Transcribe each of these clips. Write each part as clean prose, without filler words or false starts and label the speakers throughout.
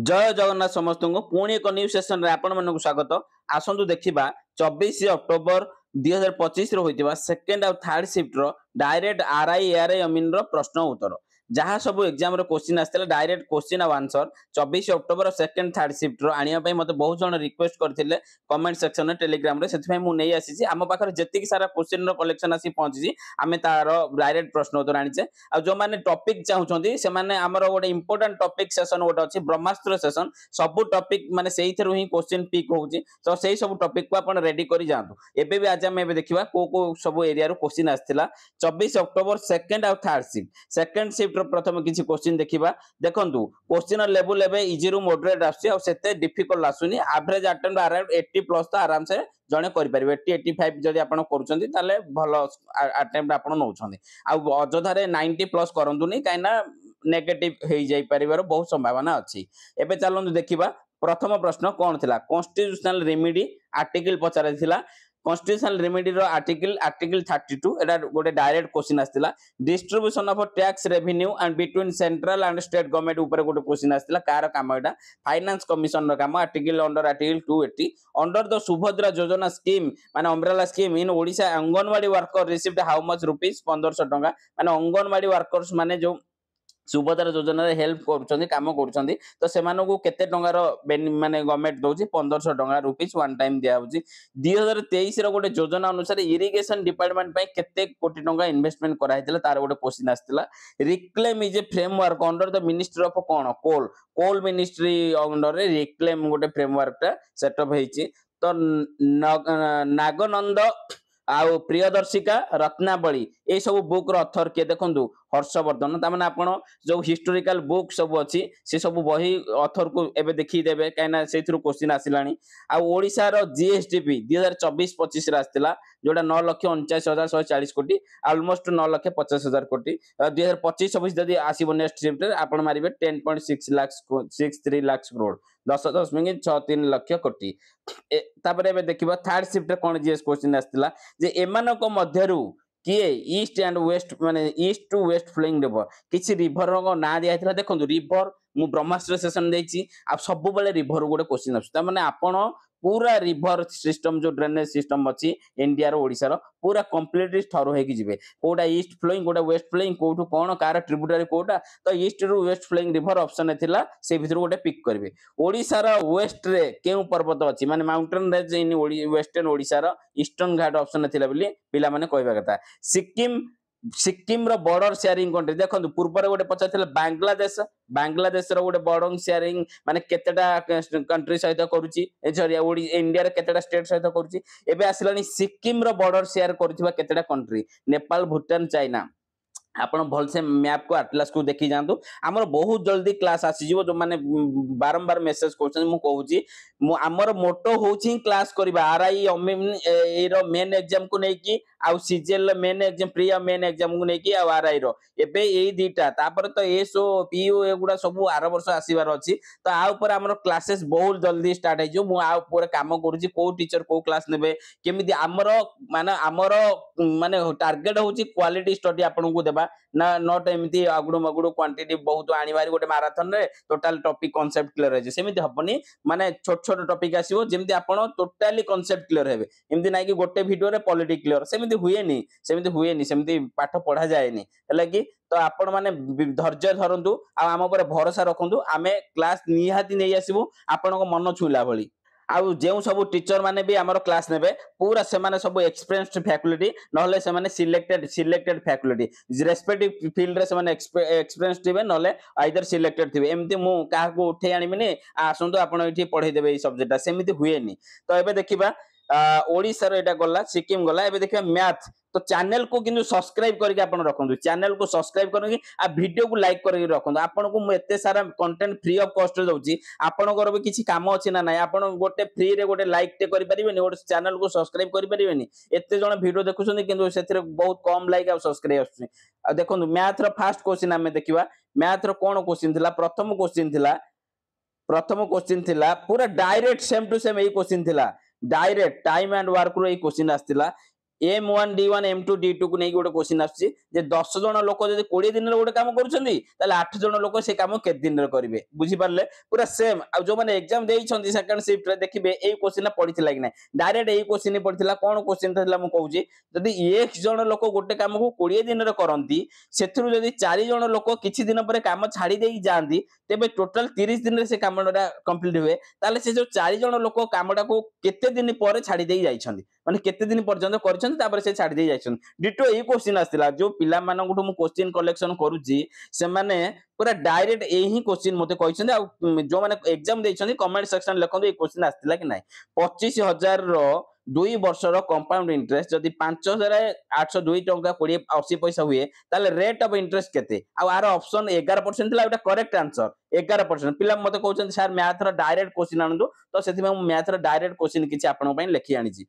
Speaker 1: जय जगन्नाथ समस्त को पुणी एक न्यू सेशन रे आपण मन स्वागत। आसंतु देखिबा 24 अक्टोबर 2025 रो होइतिबा सेकंड और थर्ड शिफ्ट रो डायरेक्ट आरआई एआरआई अमीन रो प्रश्न उत्तर जहाँ सब एग्जाम रो क्वेश्चन आस्तेला डायरेक्ट क्वेश्चन और answer 24 October second third shift रो आनिया पई मते बहुत जण रिक्वेस्ट करथिले कमेंट सेक्शन रे टेलीग्राम रे सेति मु नै आसी छी आम पाखर जति सारा क्वेश्चन रो कलेक्शन आसी पहुंची छी आमे तारो डायरेक्ट प्रश्न उत्तर आनी छे आ जो माने टॉपिक चाहउछंती से माने हमर गोटे इंपोर्टेंट टॉपिक सेशन गोटे अछि ब्रह्मास्त्र सेशन सब टॉपिक माने सेही थरु ही क्वेश्चन पिक होउची तो सेही सब टॉपिक को आपण रेडी करी जांतु एबे भी आज हम एबे देखिबा को सब एरिया रो क्वेश्चन आस्थिला 24 अक्टोबर सेकंड और थर्ड सेकंड शिफ्ट रो प्रथम किछि क्वेश्चन देखिबा देखंतु क्वेश्चन लेवल एबे इजी रु मॉडरेट आसी और सेते डिफिकल्ट आसुनी एवरेज अटेम्प्ट अराउंड 80 प्लस तो आराम से जणे करि परिबे 80 85 जदि आपण करूछंती ताले भलो अटेम्प्ट आपण नउछंती आ अजोधा रे 90 प्लस करंतुनी काइना नेगेटिव हेई जाई परिबार बहुत संभावना अछि एबे चलंतु देखिबा प्रथम प्रश्न कोन थिला कॉन्स्टिट्यूशनल रेमेडी आर्टिकल पचारे थिला कॉन्स्टिट्यूशनल रेमेडी रो आर्टिकल 32 एटा गोटे डायरेक्ट क्वेश्चन आस्तिला distribution of tax revenue and between central and state government ऊपर गोटे क्वेश्चन आस्तिला कार काम एटा फाइनेंस कमिशन रो काम article under article 280 under the Subhadra योजना स्कीम माने umbrella scheme in Odisha anganwadi worker received how much rupees 1500 टका माने अंगनवाड़ी वर्कर्स माने जो सुभद्रा योजना रे हेल्प करूछंती काम करूछंती तो सेमानो को केते टंगार माने गवर्नमेंट दोची 1500 टंगा रुपीस वन टाइम दिया होची 2023 रो गोटे योजना अनुसार इरिगेशन डिपार्टमेंट पय केते कोटी टंगा इन्वेस्टमेंट करा हितला तार गोटे क्वेश्चन आस्तिला reclaim is a framework under the ministry of कोन कोल मिनिस्ट्री अंडर रे रिक्लेम गोटे फ्रेमवर्क ता सेटअप हेची तो नागनंद आउ प्रियदर्शिका रत्नावली ए सब बुक रो ऑथर के देखंतु हर्षवर्धन तामाने आपण जो हिस्टोरिकल बुक सब अछि से सब बही ऑथर को एबे देखि देबे काइना सेथरु क्वेश्चन आसिलानी आ ओडिसा रो जीएसडीपी 2024-25 रा आस्तिला जोडा 9,49,140 कोटी ऑलमोस्ट 9,50,000 कोटी 2025-26 जदी आसीबो नेक्स्ट शिफ्ट रे आपण मारिबे 10.6 लाख 63 लाख करोड़ 10.63 लाख कोटी तापर एबे देखिबा थर्ड शिफ्ट रे कोन जीएस क्वेश्चन आस्तिला जे एमानको मध्यरु किए ईस्ट एंड वेस्ट माने east to west flowing river किछि रिवर रो ना दिया हितला देखंतु रिवर मु ब्रह्मास्त्र सेशन देछि आ सब बेले रिवर गोटे क्वेश्चन आछ त माने आपण पूरा रिवर सिस्टम जो ड्रेनेज सिस्टम अछि इंडिया रो ओडिसा रो पूरा कंप्लीटली थरो हे कि जिवे कोडा ईस्ट फ्लोइंग कोडा वेस्ट फ्लोइंग कोठु कोन कार ट्रिब्यूटरी कोडा तो ईस्ट रो वेस्ट फ्लोइंग रिवर ऑप्शन थिला से भितर गोटे पिक करबे ओडिसा रो वेस्ट रे केउ पर्वत अछि माने mountain range in western Odisha रो ईस्टर्न घाट ऑप्शन थिला बिली पिला माने कहबा कथा सिक्किम रो बॉर्डर शेयरिंग कंट्री देखंतु पूर्व रे गोटे पचाथिला बांग्लादेश रो गोटे बॉर्डर शेयरिंग माने केतेटा कंट्री सहित करूची ए सॉरी इंडिया रे केतेटा स्टेट सहित करूची एबे आसिलानी सिक्किम रो बॉर्डर शेयर करथिबा केतेटा कंट्री नेपाल भूटान चाइना आपण भल से मैप को एटलस को देखि जानतु हमर बहुत जल्दी क्लास आसी जीवो जो माने बारंबार मेसेज करछन मु कहूची हमर मोटो होची क्लास करबा आरआई ए रो मेन एग्जाम को नै की आ CGL main exam pre main exam को नै की आ आरआई रो एबे एई दीटा तापर तो एसओ पीओ एगुडा सब 12 वर्ष आसीबार अछि तो आ ऊपर हमर क्लासेस बहुत जल्दी स्टार्ट हेजो मु आ ऊपर काम करूची को टीचर को क्लास नेबे केमिति हमर माने टारगेट होची क्वालिटी स्टडी आपन को देबा ना नॉट एमिति अगुडु मगुडु क्वांटिटी बहुत आनी बारी गोटे मैराथन रे टोटल टॉपिक कांसेप्ट क्लियर हे सेमिति हबनी माने छोट छोट टॉपिक आसीबो जेमिति आपण टोटली कांसेप्ट क्लियर हेबे एमिति नै कि गोटे वीडियो रे पॉलिटी क्लियर सेमिति हुएनी सेमिति पाठ पढा जायनी हला कि तो आपण माने धैर्य धरंतु आ हम ऊपर भरोसा रखंतु आमे क्लास निहाती नै आसीबो आपण को मन छुला भली आउ जेउ सब टीचर माने भी हमर क्लास नेबे पूरा से माने सब एक्सपीरियंस्ड फैकल्टी नहले से माने सिलेक्टेड फैकल्टी रेस्पेक्टिव फील्ड रे से माने एक्सपीरियंस्ड थिबे नहले आइदर सिलेक्टेड थिबे एमती मु काहा को उठे आनिमिने आसंतु आपण एठी पढै देबे ई सब्जेक्ट सेमिति हुएनी तो एबे देखिबा ओडिसा रो एटा गला सिक्किम गला एबे देखिबा मैथ तो चैनल को किंतु सब्सक्राइब करके आपण रखंतु चैनल को सब्सक्राइब करके आ वीडियो को लाइक करके रखंतु आपण को मु एते सारा कंटेंट फ्री ऑफ कॉस्ट रे दउची आपण को भी किछि काम अछि ना नै आपण गोटे फ्री रे गोटे लाइक ते करि परिबेनी गोटे चैनल को सब्सक्राइब करि परिबेनी एते जण वीडियो देखुछन किंतु सेथिरे बहुत कम लाइक आ सब्सक्राइब आछी आ देखंतु मैथ रो फर्स्ट क्वेश्चन हमें देखिबा मैथ रो कोन क्वेश्चन थिला प्रथम क्वेश्चन थिला पूरा डायरेक्ट सेम टू सेम एई क्वेश्चन थिला डायरेक्ट टाइम एंड वर्क रो एई क्वेश्चन आस्तिला M1 D1 M2 D2 को नहीं गोटे क्वेश्चन आछी जे 10 जण लोक जदी 20 दिन रे गोटे काम करूछंती ताले 8 जण लोक से काम केते दिन रे करिवे बुझी पारले पूरा सेम आ जो माने एग्जाम देई छंती सेकंड शिफ्ट रे देखिबे एई क्वेश्चन पडिथिला कि नै डायरेक्ट एई क्वेश्चन पडिथिला कोन क्वेश्चन थिला मु कहूची जदी 1 जण लोक गोटे काम को 20 दिन रे करंती सेथुरु जदी 4 जण लोक किछि दिन परे काम छाडी देई जांती तेबे टोटल 30 दिन रे से कामडा कंप्लीट हुए ताले से जो 4 जण लोक कामडा को केते दिन परे छाडी देई जाइछंती माने केते दिन पर्यंत करछंती तापर से छाडी देई जाइछंती डिटो एई क्वेश्चन आस्तिला जो पिला माननगुठु मु क्वेश्चन कलेक्शन करूची से माने पूरा डायरेक्ट एही क्वेश्चन मते कहिछंती आ जो माने एग्जाम देइछंती कमेंट सेक्शन लिखंतु ए क्वेश्चन आस्तिला कि नै 25000 रो 2 वर्षर कंपाउंड इंटरेस्ट जदी 5802 टंका 20 80 पैसा हुए ताले रेट ऑफ इंटरेस्ट केते आ आर ऑप्शन 11% थिला एटा करेक्ट आंसर 11% पिला मते कहउछंती सर मैथ रो डायरेक्ट क्वेश्चन आनंदु तो सेति मैं मैथ रो डायरेक्ट क्वेश्चन किछि आपन पई लिखि आनिछि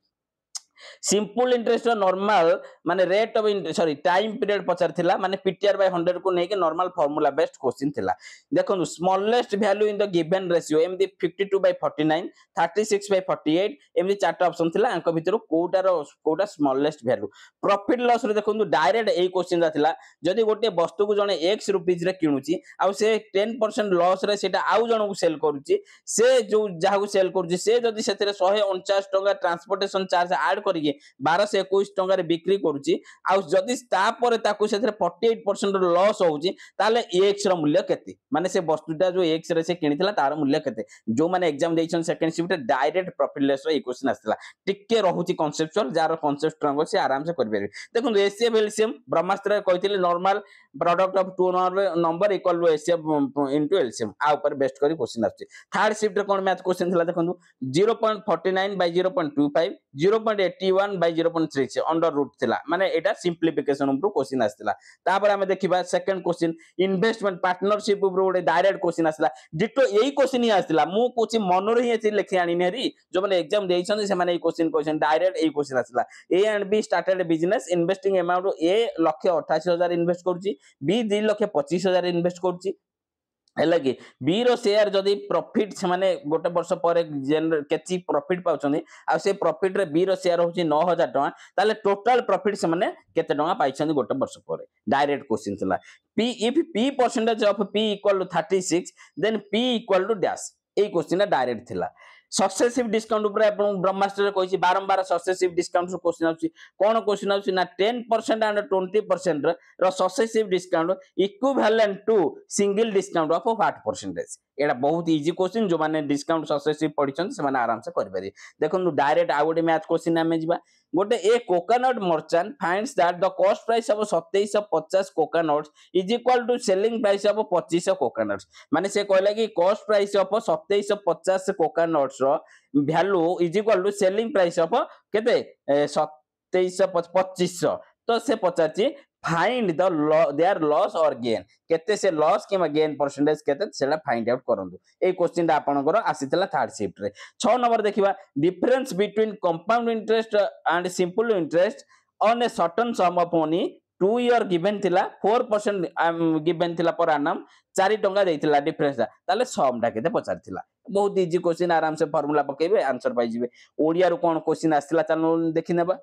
Speaker 1: सिंपल इंटरेस्ट नॉर्मल माने rate of sorry time period पचार थिला माने पीटीआर बाय 100 को नेके नॉर्मल फार्मूला बेस्ड क्वेश्चन थिला देखो smallest value in the given ratio एमदी 52/49 36/48 एमदी चारटा ऑप्शन थिला अंक भितरु कोटा स्मॉलेस्ट वैल्यू प्रॉफिट लॉस रे देखो डायरेक्ट ए क्वेश्चन थिला जदी गोटे वस्तु को जने x रुपीस रे किनुची आ से 10% लॉस रे सेटा आउ जण को सेल करूची से जो जहा को सेल करूची से जदी सेतरे 149 टका ट्रांसपोर्टेशन चार्ज ऐड करिके 1221 टका रे बिक्री करूची आ जदी ता परे ताकू सेतरे 48% लॉस होउची ताले x रो मूल्य केते माने से वस्तुटा जो x रे से किनिथिला तार मूल्य केते जो माने एग्जाम देइछन second shift direct profit loss रो क्वेश्चन आस्थिला टिके रहूची कांसेप्चुअल जार कांसेप्ट स्ट्रांग से आराम से करबे देखो एचसीएफ एलसीएम ब्रह्मास्त्र कहिथिले normal product of two number equal to HCF into LCM आ ऊपर बेस्ट करी क्वेश्चन आछी थर्ड शिफ्ट रे कोन मैथ क्वेश्चन थिला देखंतु 0.49 by 0.25 0.81 by 0.36 अंडर रूट थिला माने एटा सिंपलीफिकेशन ऊपर क्वेश्चन आस्थिला तापर हमें देखिबा सेकंड क्वेश्चन इन्वेस्टमेंट पार्टनरशिप ऊपर ओडे डायरेक्ट क्वेश्चन आस्थिला डिटो एई क्वेश्चन ही आस्थिला मु कोची मन रे ही लिखि आनी नेरी जो माने एग्जाम देइछन से माने एई क्वेश्चन डायरेक्ट एई क्वेश्चन आस्थिला A and B started business investing amount A 1,88,000 invest करछि बी 2,25,000 इन्वेस्ट करछि है कि बी रो शेयर जदी प्रॉफिट से माने गोटे वर्ष पर केची प्रॉफिट पाउछनी आ से प्रॉफिट रे बी रो शेयर होची 9,000 टका ताले टोटल प्रॉफिट से माने केते टका पाइछनी गोटे वर्ष पर डायरेक्ट क्वेश्चन थिला p if p percentage of p equal to 36 then p equal to dash A question direct थिला सक्सेसिव डिस्काउंट ऊपर आपण ब्रह्मास्त्र रे कहिछि बारंबार सक्सेसिव डिस्काउंट रो क्वेश्चन आछि कोन क्वेश्चन आछि ना 10% एंड 20% रो successive discount equivalent to single discount of 8%। एटा बहुत इजी क्वेश्चन जो माने डिस्काउंट सक्सेसिव पढिछन से माने आराम से करबेरी देखन डायरेक्ट आ गोटे मैथ क्वेश्चन हमें जिबा गोटे a coconut merchant finds that the cost price of 2750 coconuts is equal to selling price of 2500 coconuts माने से कहला कि कॉस्ट प्राइस ऑफ 2750 कोकोनट्स रो value is equal to selling price of केते 2725 तो से पचाची फाइंड द देयर लॉस और गेन केते से लॉस किमा गेन परसेंटेज केते सेला फाइंड आउट करंदु ए क्वेश्चन दा आपनकर आसीतला थर्ड शिफ्ट रे 6 नंबर देखिबा difference between compound interest and simple interest on a certain some of money 2 year given थिला 4% गिवन थिला पर एनम 4 टंका देथिला डिफरेंस दा ताले सम दा केते पचारथिला बहुत इजी क्वेश्चन आराम से फार्मूला पकेबे आंसर पाई जिवे ओडिया रो कोन क्वेश्चन आसीला चलो देखिनेबा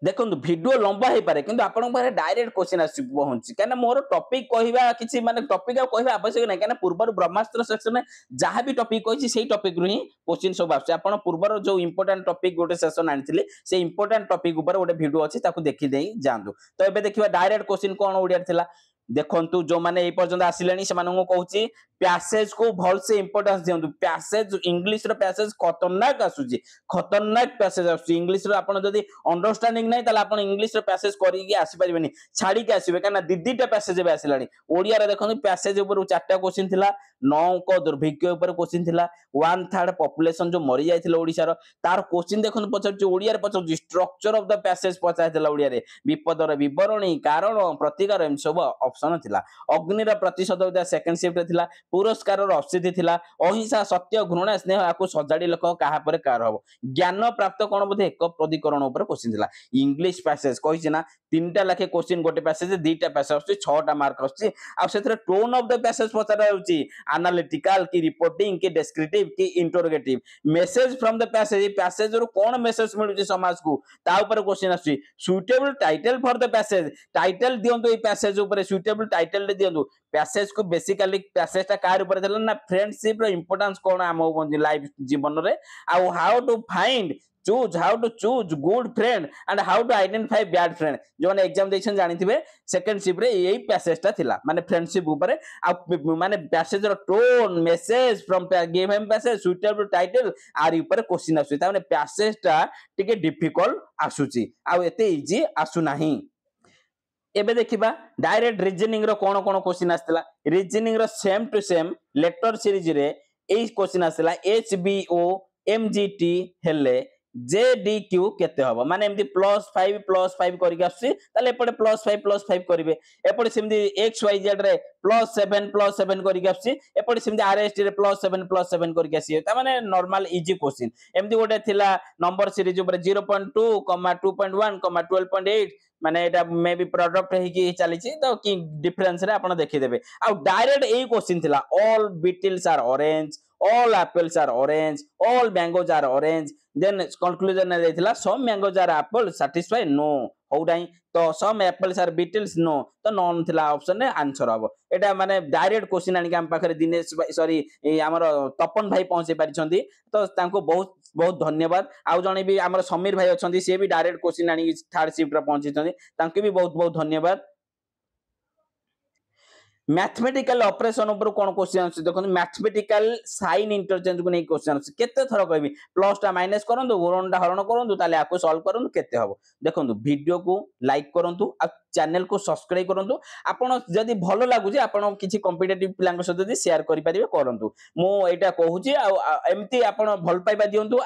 Speaker 1: देखो वीडियो लंबा हो पारे किंतु आपन पारे डायरेक्ट क्वेश्चन आसी पहुंची कना मोर टॉपिक कहबा किछि माने टॉपिक आ कहबा आवश्यक नै कना पूर्वर ब्रह्मास्त्र सेक्शन में जहां भी टॉपिक कहिछि सेही टॉपिक रु ही क्वेश्चन सब आछे आपन पूर्वर जो इंपोर्टेंट टॉपिक गोटे सेशन आनिथिले से इंपोर्टेंट टॉपिक ऊपर गोटे वीडियो अछि ताकू देखि देई जांदु तो एबे देखिबा डायरेक्ट क्वेश्चन कोन ओडिया थिला देखंतु जो माने ए पर्यंत आसिलेनी से मानन को कहूची पैसेज को भल से इंपोर्टेंस दियंतु पैसेज इंग्लिश रो पैसेज खतरनाक आसुची खतरनाक पैसेज आसुची इंग्लिश रो आपण जदी अंडरस्टैंडिंग नै तले आपण इंग्लिश रो पैसेज करी के आसी परिबेनी छाडी के आसीबे काना दीदीटा पैसेज बे आसिलानी ओडिया रे देखंतु पैसेज ऊपर चारटा क्वेश्चन थिला 9 को दुर्भिक्ष ऊपर क्वेश्चन थिला 1/3 पॉपुलेशन जो मरि जायथिला ओडिसा रो तार क्वेश्चन देखंतु पछरची ओडिया रे पछरची स्ट्रक्चर ऑफ द पैसेज पछायथिला ओडिया रे विपदर विवरणी कारण प्रतिकार एम सब ऑप्शन थिला अग्नि रा प्रतिशत सेकंड शिफ्ट थिला पुरस्कार असिद्धि थिला अहिंसा सत्य घृणा स्नेह आकु सजाड़ी लोक कहा पर कार हबो ज्ञान प्राप्त कोन बोधे एक प्रतिकरण ऊपर क्वेश्चन थिला इंग्लिश पैसेज कहिछि ना तीनटा लाखे क्वेश्चन गोटे पैसेज दीटा पैसेज आछि 6टा मार्क आछि आ सेथरे टोन ऑफ द पैसेज पचारा होछि एनालिटिकल की रिपोर्टिंग की डिस्क्रिप्टिव की interrogative message from the passage रो कोन मेसेज मिलुछि समाज को ता ऊपर क्वेश्चन आछि suitable title for the passage title दियंतु ए पैसेज ऊपर सुटेबल टाइटल दे दियंतु पैसेज को बेसिकली पैसेज ता कार ऊपर देला ना फ्रेंडशिप रो इंपोर्टेंस कोन आम लाइफ जीवन रे how to find how to choose good friend and how to identify bad friend जो माने एग्जाम देछन जानिथिबे सेकंड शिप रे एई पैसेज ता थिला माने फ्रेंडशिप ऊपर आ माने पैसेज रो tone message from give him passage suitable title आर ऊपर क्वेश्चन आसु ता माने पैसेज ता टिके डिफिकल्ट आसुची आ एते इजी आसु नाही एबे देखिबा डायरेक्ट रीजनिंग रो कोन कोन क्वेश्चन आस्तला रीजनिंग रो same to same letter series रे एई क्वेश्चन आस्तला एचबीओ एमजीटी हेले जेडीक्यू केते हबो माने एमदी +5 करिक आसी ताले एपडे +5 करिवे एपडे सिमदी XYZ रे +7 करिक आसी एपडे सिमदी RST रे +7 करिक आसी ता माने नॉर्मल इजी क्वेश्चन एमदी गोटे थिला नंबर सीरीज ऊपर 0.2, 2.1, 12.8 माने एटा मे बी प्रोडक्ट हे की चली छी तो की डिफरेंस रे आपण देखि देबे आ डायरेक्ट एई क्वेश्चन थिला all beetles are orange all apples are orange all mangoes are orange then conclusion रे थिला some mangoes are apple satisfy no होउडाई तो some apples are beetles no तो नॉन थिला ऑप्शन रे आंसर हबो एटा माने डायरेक्ट क्वेश्चन आनी हम पाखरे दिनेश सॉरी हमर तपन भाई पहुंचे पारिछंती तो तांको बहुत बहुत धन्यवाद आ जणे भी हमर समीर भाई अछंती से भी डायरेक्ट क्वेश्चन आनी थर्ड शिफ्ट रे पहुंचीछंती तांके भी बहुत बहुत धन्यवाद मैथमेटिकल ऑपरेशन ऊपर कोन क्वेश्चन आछि देखो मैथमेटिकल साइन इंटरचेंज को नै क्वेश्चन आछि केते थरो कहबी प्लस टा माइनस करंतु गुणनटा हरण करंतु ताले आको सॉल्व करंतु केते हबो देखंतु वीडियो को लाइक करंतु आ चैनल को सब्सक्राइब करंतु आपण जदी भलो लागु जे आपण किछि कॉम्पिटिटिव प्लान को सदी शेयर करि परिबे करंतु मो एटा कहूची आ एम्ति आपण भल पाइबा दियंतु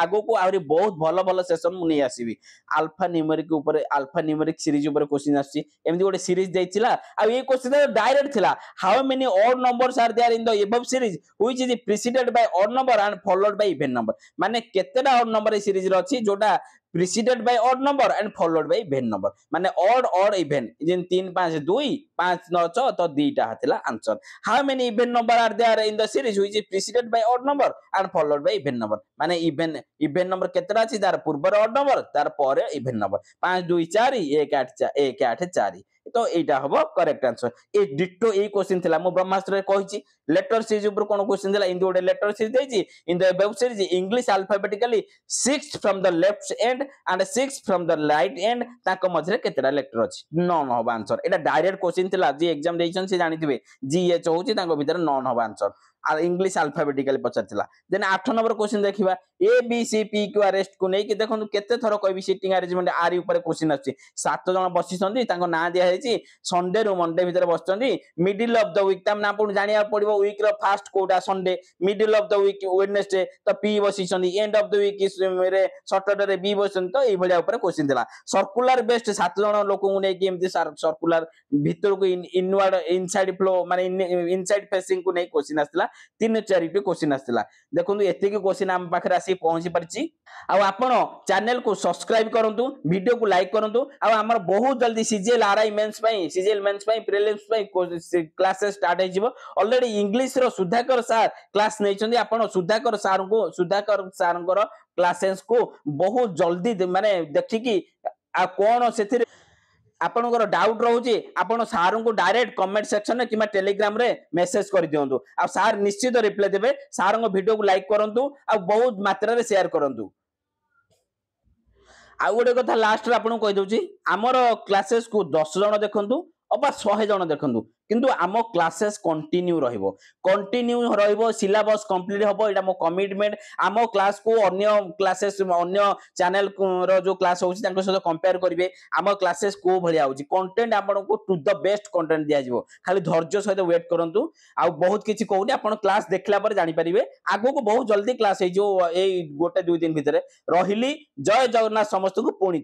Speaker 1: आगो को आउरी बहुत भलो भलो सेशन मु नै आसीबी अल्फा न्यूमेरिक ऊपर अल्फा न्यूमेरिक सीरीज ऊपर क्वेश्चन आछि एम्ति गोटे सीरीज दैथिला आ ए क्वेश्चन डायरेक्ट थिला how many odd numbers are there in the above series which is preceded by odd number and followed by even number माने केतेटा ऑड नंबर ए सीरीज रो अछि जोटा preceded by odd number and followed by even number माने odd even जिन 3 5 2 5 9 6 तो दीटा हथिला answer how many even number are there in the series which is preceded by odd number and followed by even number माने even number केतरा अछि तार पूर्व odd number तार पर even number 5 2 4 1 8 4 तो एटा हबो correct answer A ditto A question थिला मो ब्रह्मास्त्र रे कहिछि लेटर सीरीज ऊपर कोन क्वेश्चन थिला इन द लेटर सीरीज देछि in the web series English alphabetically 6th from the left end end 6th from the right end ताको मझरे केतेटा लेटर अछि नॉन हबो आंसर एटा डायरेक्ट क्वेश्चन थिला जे एग्जाम देइछन से जानिथिबे जीएच होछि ताको भीतर नॉन हबो आंसर इंग्लिश अल्फाबेटिकली पचारथिला देन 8 नंबर क्वेश्चन देखिबा A B C P Q R S को नै कि देखन केते थरो कहबी सीटिंग अरेंजमेंट आर ऊपर क्वेश्चन अछि 7 जन बसिसंदी ताको ना दिया हेछि संडे रु मंडे भीतर बसचंदी मिडिल ऑफ द वीक ताम ना पुन जानिया पड़िबो वीक रो फर्स्ट कोडा Sunday middle of the week Wednesday तो पी बसिसंदी एंड ऑफ द वीक रे सैटरडे रे बी बसन तो एई भलिया ऊपर क्वेश्चन दिला सर्कुलर बेस्ड 7 जन लोक को नै कि एमति सर्कुलर भीतर को इनवर्ड इनसाइड फ्लो माने इनसाइड फेसिंग को नै क्वेश्चन आस्तिला 3-4 क्वेश्चन आस्तिला देखंतु एते के क्वेश्चन हम पाखरे आसी पहुंची परची आ आपण चैनल को सब्सक्राइब करंतु वीडियो को लाइक करंतु आ हमर बहुत जल्दी सीजीएल आरआई मेंस पई प्रीलिम्स पई क्लासेस स्टार्ट हे जिवो ऑलरेडी इंग्लिश रो सुधाकर सर क्लास नै चंदी आपण सुधाकर सरंकर क्लासेस को बहुत जल्दी माने देखि कि आ कोन सेथिरे आपनकर डाउट रहउची आपण सार को डायरेक्ट कमेंट सेक्शन में किमा टेलीग्राम रे मेसेज कर दियंतु आ सार निश्चित रिप्लाई देबे सार को वीडियो को लाइक करंतु आ बहुत मात्रा रे शेयर करंतु आ गोटे कथा लास्ट रे आपण कहि दउची हमर क्लासेस को 10 जण देखंतु अबा 100 जण देखंतु किंतु आम क्लासेस कंटिन्यू रहिबो सिलेबस कंप्लीट हबो एटा मो कमिटमेंट आम क्लास को अन्य क्लासेस अन्य चैनल रो जो क्लास होउची तांको सहित कंपेयर करिवे आम क्लासेस को भलिया होउची कंटेंट आपन को टू द बेस्ट कंटेंट दिया जिवो खाली धैर्य सहित वेट करंतु आ बहुत किछि कहूनी आपन क्लास देखला पर जानि परिबे आगो को बहुत जल्दी क्लास हे जो ए गोटे 2 दिन भितरे रहिली जय जगन्नाथ समस्त को पुणी